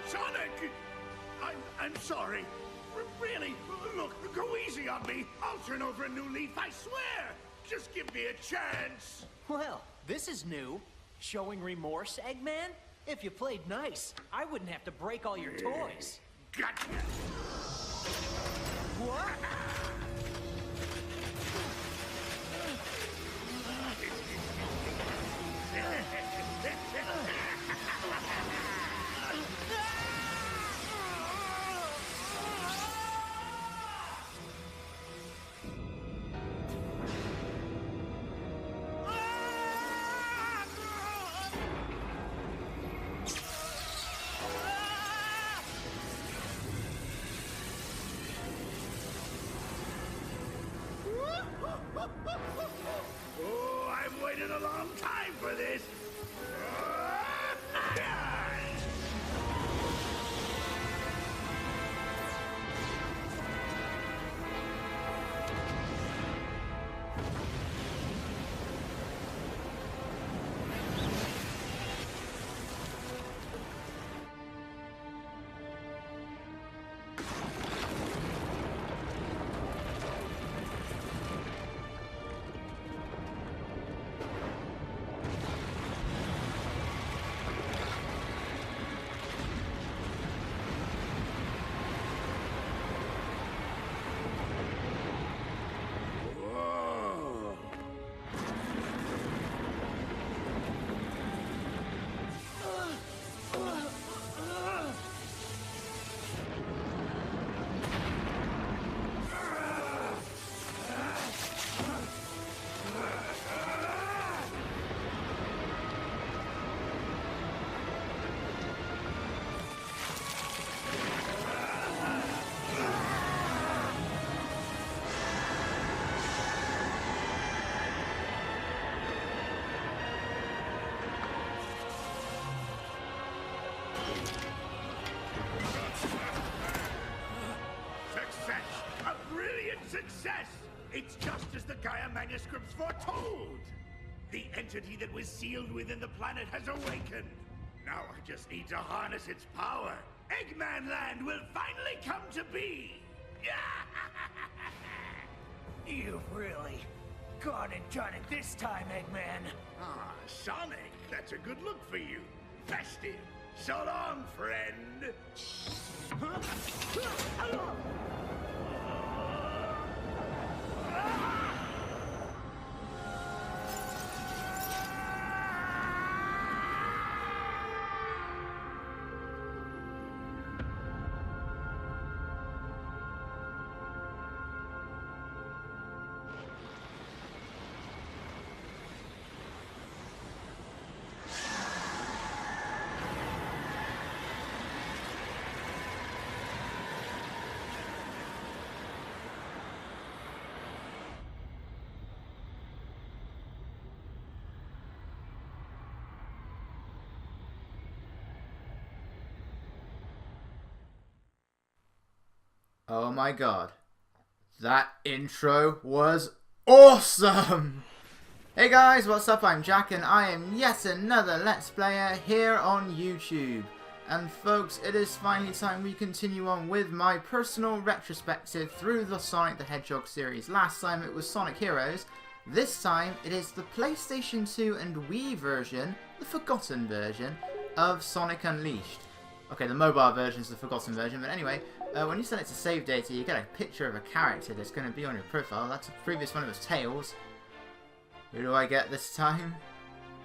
Sonic! I'm sorry. Really, look, go easy on me. I'll turn over a new leaf, I swear. Just give me a chance. Well, this is new. Showing remorse, Eggman? If you played nice, I wouldn't have to break all your toys. Gotcha. What? Oh, I've waited a long time for this. Success! It's just as the Gaia manuscripts foretold! The entity that was sealed within the planet has awakened. Now I just need to harness its power. Eggman Land will finally come to be! You've really gone and done it this time, Eggman. Ah, Sonic, that's a good look for you. Festive. So long, friend. Oh my god. That intro was awesome! Hey guys, what's up? I'm Jack and I am yet another Let's Player here on YouTube. And folks, it is finally time we continue on with my personal retrospective through the Sonic the Hedgehog series. Last time it was Sonic Heroes. This time it is the PlayStation 2 and Wii version, the forgotten version, of Sonic Unleashed. Okay, the mobile version is the forgotten version, but anyway, when you set it to save data, you get a picture of a character that's going to be on your profile. That's the previous one, it was Tails. Who do I get this time?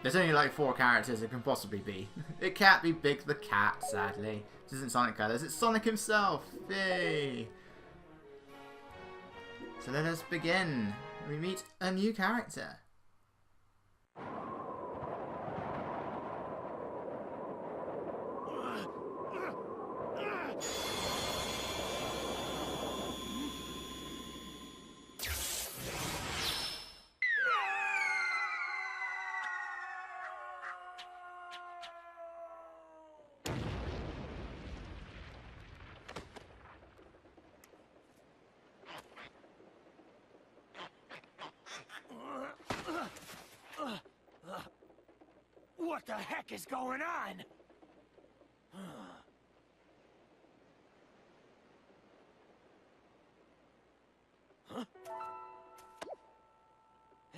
There's only like 4 characters it can possibly be. It can't be Big the Cat, sadly. This isn't Sonic Colors, it's Sonic himself! Yay! So let us begin. We meet a new character. What the heck is going on?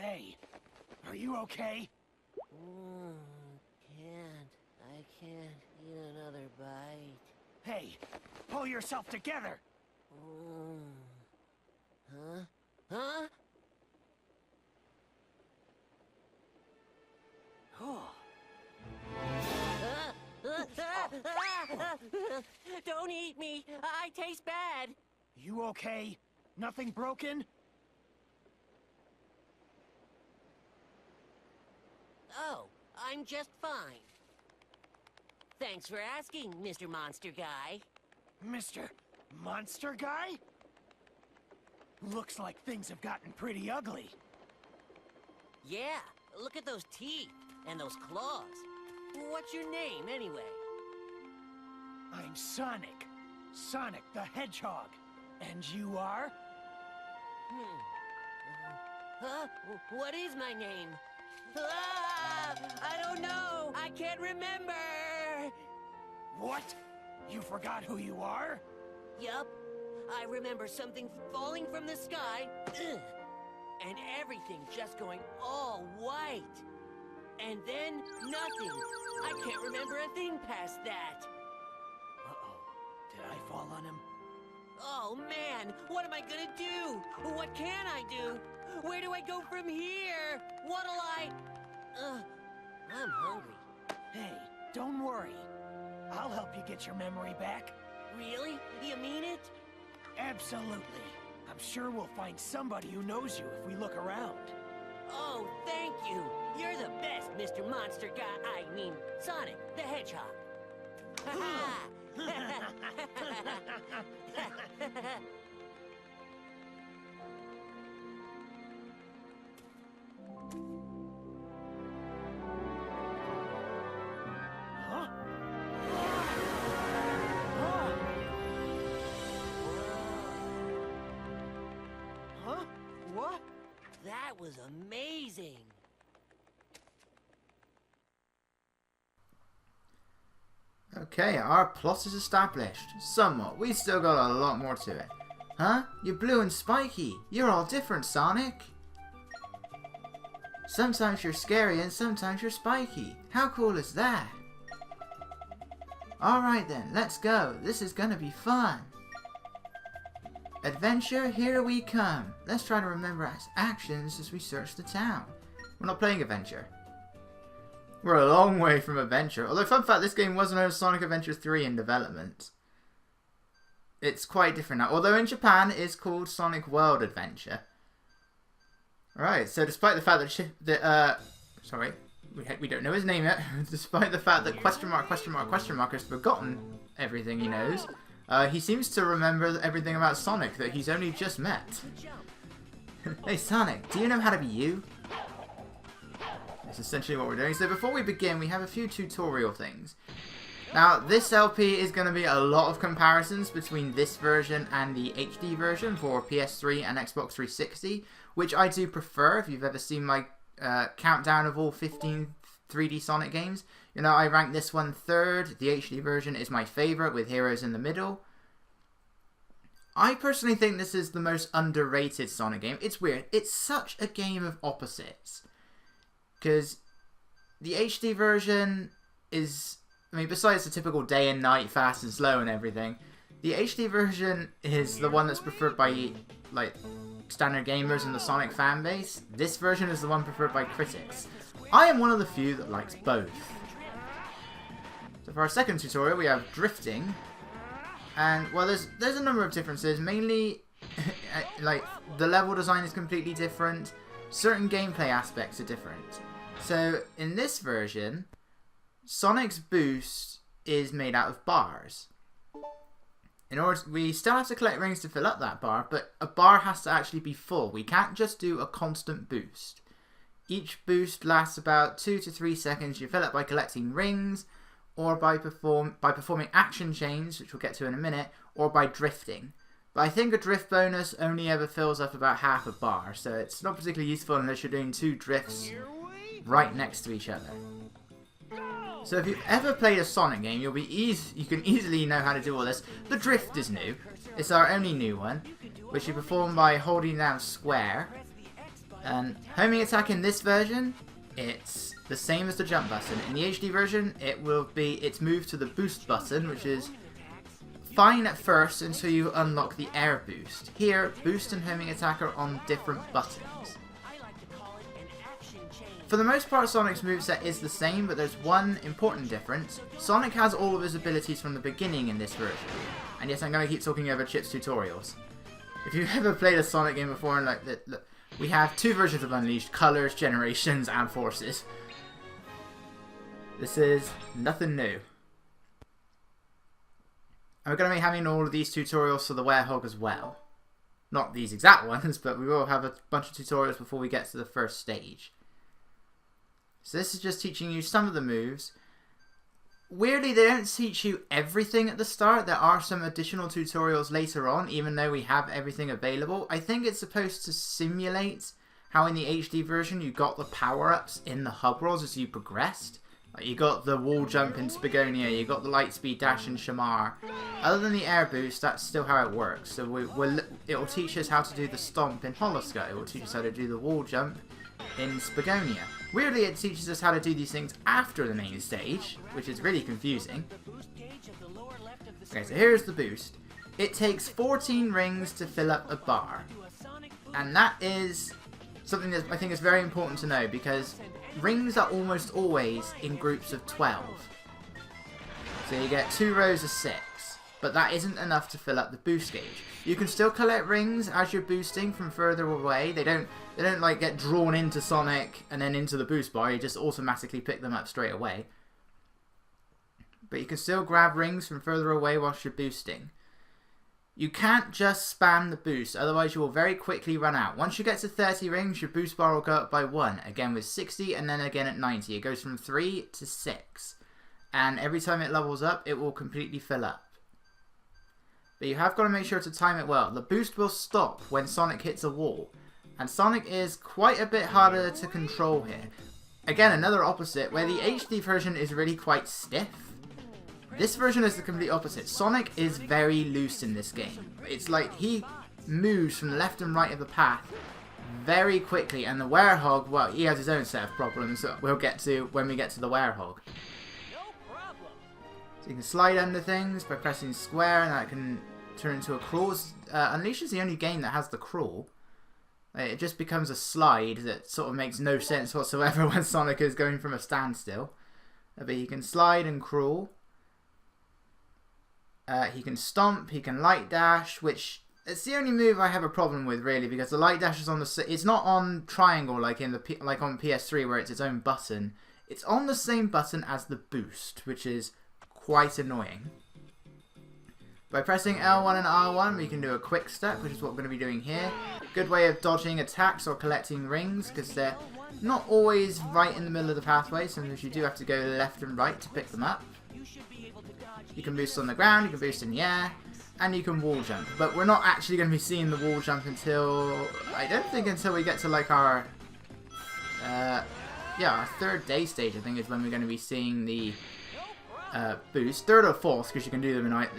Hey, are you okay? I can't eat another bite. Hey, pull yourself together. Huh? Huh? Oh. Don't eat me! I taste bad! You okay? Nothing broken? Oh, I'm just fine. Thanks for asking, Mr. Monster Guy. Mr. Monster Guy? Looks like things have gotten pretty ugly. Yeah, look at those teeth and those claws. What's your name, anyway? I'm Sonic. Sonic the Hedgehog. And you are? Huh? What is my name? Ah, I don't know! I can't remember! What? You forgot who you are? Yup. I remember something falling from the sky, and everything just going all white. And then nothing. I can't remember a thing past that. Uh-oh. Did I fall on him? Oh man, what am I gonna do? What can I do? Where do I go from here? What'll I... I'm hungry. Hey, don't worry. I'll help you get your memory back. Really? You mean it? Absolutely. I'm sure we'll find somebody who knows you if we look around. Oh, thank you. You're the best, Mr. Monster Guy. I mean, Sonic the Hedgehog. Huh? Huh? What? That was amazing. Okay, our plot is established. Somewhat. We still got a lot more to it. Huh? You're blue and spiky. You're all different, Sonic. Sometimes you're scary and sometimes you're spiky. How cool is that? Alright then, let's go. This is gonna be fun. Adventure, here we come. Let's try to remember our actions as we search the town. We're not playing Adventure. We're a long way from Adventure. Although, fun fact, this game was known as Sonic Adventure 3 in development. It's quite different now. Although in Japan, it is called Sonic World Adventure. Right, so despite the fact that... sorry, we don't know his name yet. Despite the fact that question mark has forgotten everything he knows, he seems to remember everything about Sonic that he's only just met. Hey Sonic, do you know how to be you? That's essentially what we're doing. So before we begin, we have a few tutorial things. Now, this LP is going to be a lot of comparisons between this version and the HD version for PS3 and Xbox 360, which I do prefer. If you've ever seen my countdown of all 15 3D Sonic games, you know I rank this one third. The HD version is my favourite, with Heroes in the middle. I personally think this is the most underrated Sonic game. It's weird. It's such a game of opposites. Because the HD version is... I mean, besides the typical day and night, fast and slow and everything, the HD version is the one that's preferred by, like, standard gamers and the Sonic fan base. This version is the one preferred by critics. I am one of the few that likes both. So for our second tutorial, we have drifting. And, well, there's a number of differences. Mainly, like, the level design is completely different. Certain gameplay aspects are different. So, in this version, Sonic's boost is made out of bars. In order we still have to collect rings to fill up that bar, but a bar has to actually be full. We can't just do a constant boost. Each boost lasts about 2 to 3 seconds. You fill it by collecting rings, or by performing action chains, which we'll get to in a minute, or by drifting. But I think a drift bonus only ever fills up about half a bar, so it's not particularly useful unless you're doing 2 drifts right next to each other. So if you've ever played a Sonic game, you can easily know how to do all this. The drift is new. It's our only new one, which you perform by holding down square. And homing attack in this version, it's the same as the jump button. In the HD version, it's moved to the boost button, which is fine at first until you unlock the air boost. Here, boost and homing attack are on different buttons. For the most part, Sonic's moveset is the same, but there's one important difference. Sonic has all of his abilities from the beginning in this version. And yes, I'm going to keep talking over Chip's tutorials. If you've ever played a Sonic game before, and like we have two versions of Unleashed: Colors, Generations, and Forces. This is nothing new. And we're going to be having all of these tutorials for the werehog as well. Not these exact ones, but we will have a bunch of tutorials before we get to the first stage. So this is just teaching you some of the moves. Weirdly, they don't teach you everything at the start. There are some additional tutorials later on, even though we have everything available. I think it's supposed to simulate how in the HD version you got the power-ups in the hub worlds as you progressed. Like you got the wall jump in Spagonia, you got the light speed dash in Shamar. Other than the air boost, that's still how it works. So it will teach us how to do the stomp in Holosky. It will teach us how to do the wall jump in Spagonia. Weirdly, it teaches us how to do these things after the main stage, which is really confusing. Okay, so here's the boost. It takes 14 rings to fill up a bar. And that is something that I think is very important to know, because rings are almost always in groups of 12. So you get 2 rows of 6, but that isn't enough to fill up the boost gauge. You can still collect rings as you're boosting from further away. They don't like get drawn into Sonic and then into the boost bar. You just automatically pick them up straight away. But you can still grab rings from further away whilst you're boosting. You can't just spam the boost, otherwise you will very quickly run out. Once you get to 30 rings, your boost bar will go up by 1. Again with 60 and then again at 90. It goes from 3 to 6. And every time it levels up, it will completely fill up. But you have got to make sure to time it well. The boost will stop when Sonic hits a wall. And Sonic is quite a bit harder to control here. Again, another opposite, where the HD version is really quite stiff. This version is the complete opposite. Sonic is very loose in this game. It's like he moves from the left and right of the path very quickly. And the werehog, well, he has his own set of problems that we'll get to when we get to the werehog. So you can slide under things by pressing square, and that can turn into a crawl. Unleashed is the only game that has the crawl. It just becomes a slide that sort of makes no sense whatsoever when Sonic is going from a standstill. But he can slide and crawl. He can stomp, he can light dash, which it's the only move I have a problem with really, because the light dash is on it's not on triangle like on PS3 where it's its own button. It's on the same button as the boost, which is quite annoying. By pressing L1 and R1 we can do a quick step, which is what we're going to be doing here. Good way of dodging attacks or collecting rings, because they're not always right in the middle of the pathway. Sometimes you do have to go left and right to pick them up. You can boost on the ground, you can boost in the air, and you can wall jump. But we're not actually going to be seeing the wall jump until, I don't think until we get to like our, our third day stage, I think is when we're going to be seeing the boost. Third or fourth, because you can do them in night.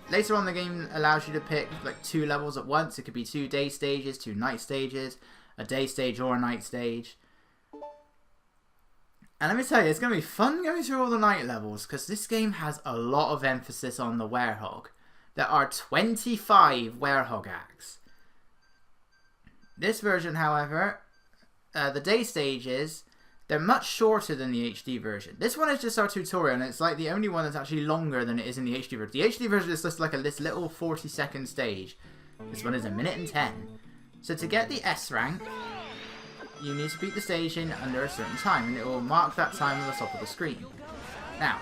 Later on the game allows you to pick like 2 levels at once. It could be 2 day stages, 2 night stages, a day stage or a night stage. And let me tell you, it's going to be fun going through all the night levels, because this game has a lot of emphasis on the werehog. There are 25 werehog acts. This version, however, the day stages, they're much shorter than the HD version. This one is just our tutorial, and it's like the only one that's actually longer than it is in the HD version. The HD version is just like this little 40-second stage. This one is 1 minute and 10. So to get the S rank, you need to beat the stage in under a certain time, and it will mark that time on the top of the screen. Now,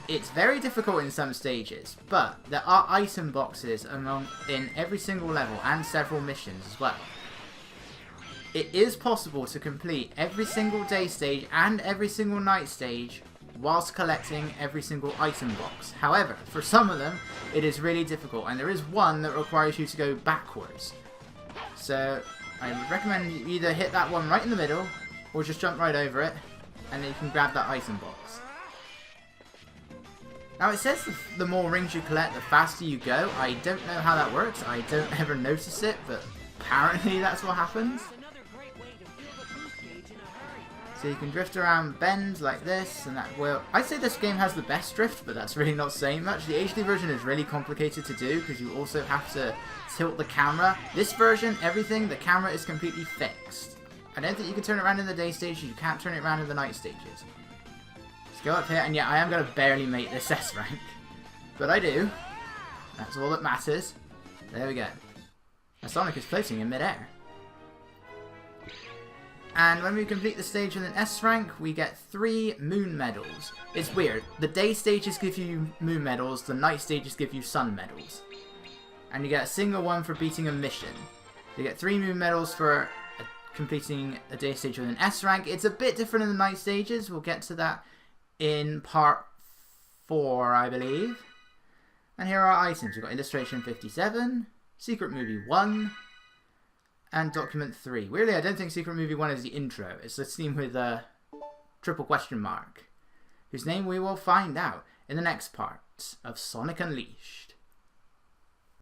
it's very difficult in some stages, but there are item boxes in every single level and several missions as well. It is possible to complete every single day stage and every single night stage whilst collecting every single item box. However, for some of them, it is really difficult, and there is one that requires you to go backwards. So I would recommend you either hit that one right in the middle, or just jump right over it, and then you can grab that item box. Now it says the more rings you collect, the faster you go. I don't know how that works. I don't ever notice it, but apparently that's what happens. So you can drift around bends like this, and that will... I'd say this game has the best drift, but that's really not saying much. The HD version is really complicated to do, because you also have to tilt the camera. This version, everything, the camera is completely fixed. I don't think you can turn it around in the day stages, you can't turn it around in the night stages. Let's go up here, and yeah, I am going to barely make this S rank. But I do. That's all that matters. There we go. Now Sonic is floating in midair. And when we complete the stage with an S rank, we get 3 moon medals. It's weird. The day stages give you moon medals, the night stages give you sun medals. And you get a single one for beating a mission. You get 3 moon medals for completing a day stage with an S rank. It's a bit different in the night stages. We'll get to that in part 4, I believe. And here are our items. We've got illustration 57, secret movie 1, and document 3. Weirdly, I don't think secret movie 1 is the intro. It's the scene with a triple question mark, whose name we will find out in the next part of Sonic Unleashed.